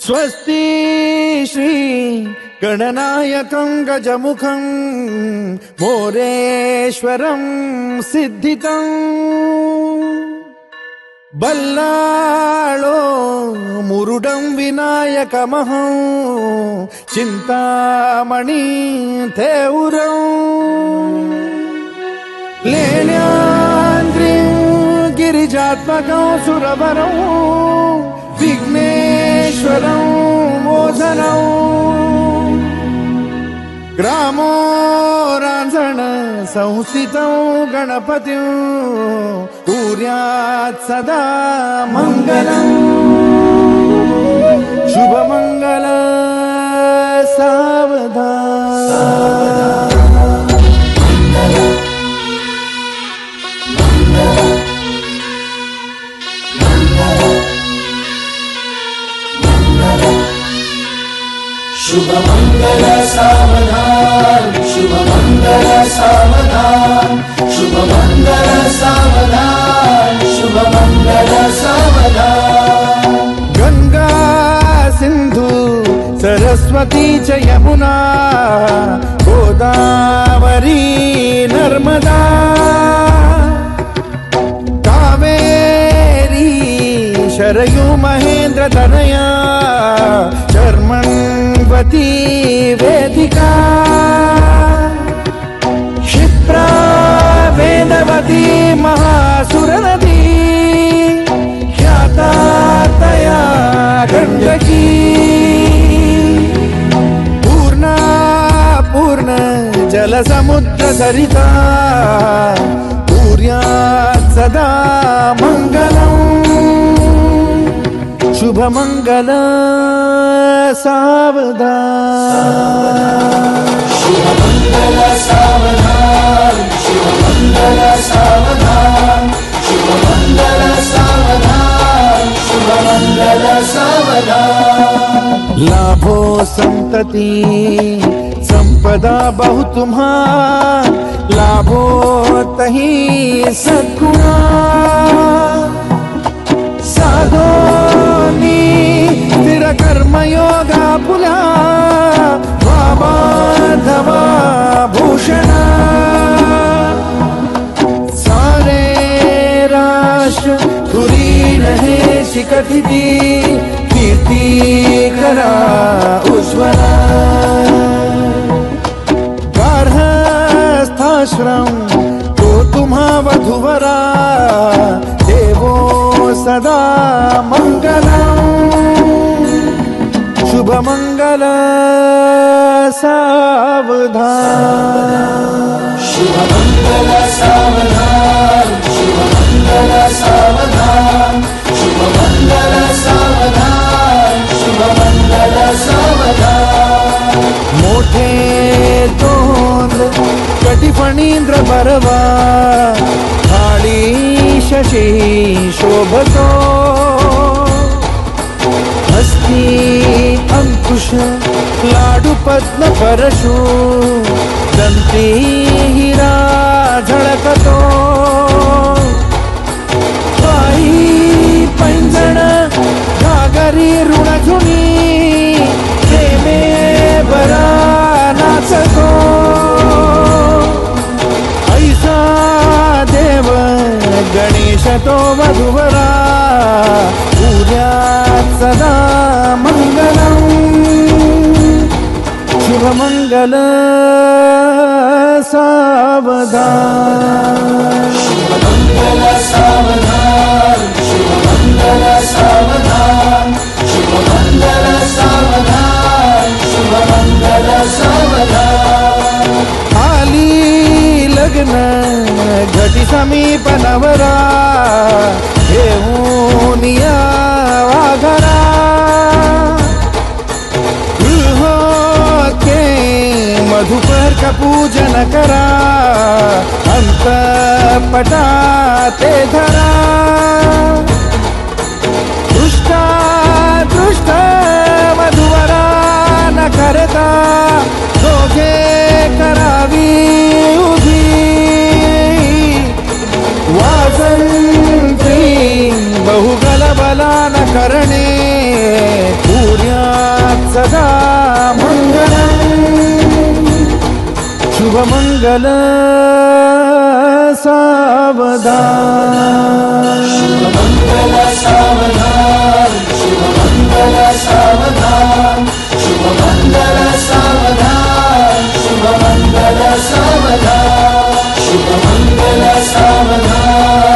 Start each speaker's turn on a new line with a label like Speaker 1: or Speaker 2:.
Speaker 1: स्वस्ति श्री गणनायकं गजमुखं मोरेश्वरं सिद्धितं बल्लाळो मुरुडं विनायकमहं चिंतामणि थेउरं लेण्याद्रिं गिरिजात्मकं सुरवरं विघ्नेश्वरं मोदनं ग्रामो रांझण संस्थितं गणपतिं कुर्यात् सदा मंगलं शुभमंगल सावधान
Speaker 2: शुभ मंगल सावधान शुभ मंगल सावधान शुभ मंगल सावधान शुभ मंगल सावधान
Speaker 1: गंगा सिंधु सरस्वती च यमुना गोदावरी नर्मदा कावेरी शरयू महेंद्र तनया चर्मण्वती वेदिका क्षिप्रा वेदवती महासुरनदी ख्याता तया गण्डकी पूर्णा पूर्ण जलसमुद्र सरिता कुर्यात् सदा मंगलम् शुभ मंगल सावधान
Speaker 2: शुभ मंगल सावधान शुभ मंगल सावधान शुभ मंगल सावधान शुभ मंगल सावधान
Speaker 1: लाभो संतति संपदा बहु तुम्हार लाभो तही सद्गुणा साधोनी स्थिर कर्मयोगा पुला वामाधवा भूषणा सारे राष्ट्र धुरीण हे शिखतिथि कीर्ति करा उज्ज्वला गार्हस्थाश्रम तो तुम्हा वधुवरा देवो सदा मंगलम् शुभ मंगल सावधान
Speaker 2: शुभ मंगल सावधान शुभ मंगल सावधान शुभ मंगल सावधान शुभ मंगल सावधान
Speaker 1: मोठे तोंड कटिफणींद्र बरवा थाळी शशी शोभतो हस्ती अंकुश लाडू पद्म परशु दंती हिरा झळकतो पायी पैंजण घागरी ऋणझुनी प्रेमे बरा नाचतो ऐसा देव गणेश तो वधुवरा कुर्यात् सदा मंगलम् शुभ मंगल सावधान
Speaker 2: शुभ मंगल सावधान शुभ मंगल सावधान शुभ मंगल सावधान शुभ मंगल सावधान
Speaker 1: आली लग्न घटी समीप नवरा घेऊन या वाघरा गृहोके मधुपर का पूजन करा अंतपटा ते धरा दृष्टा दृष्ट मधुवरा न करता दोघे करावी उभी वाजंत्री बहुगल बला न करणे पूर्या सदा मंगलम शुभ मंगल सावधान
Speaker 2: शुभ मंगल सावधान शुभ मंगल सावधान शुभ मंगल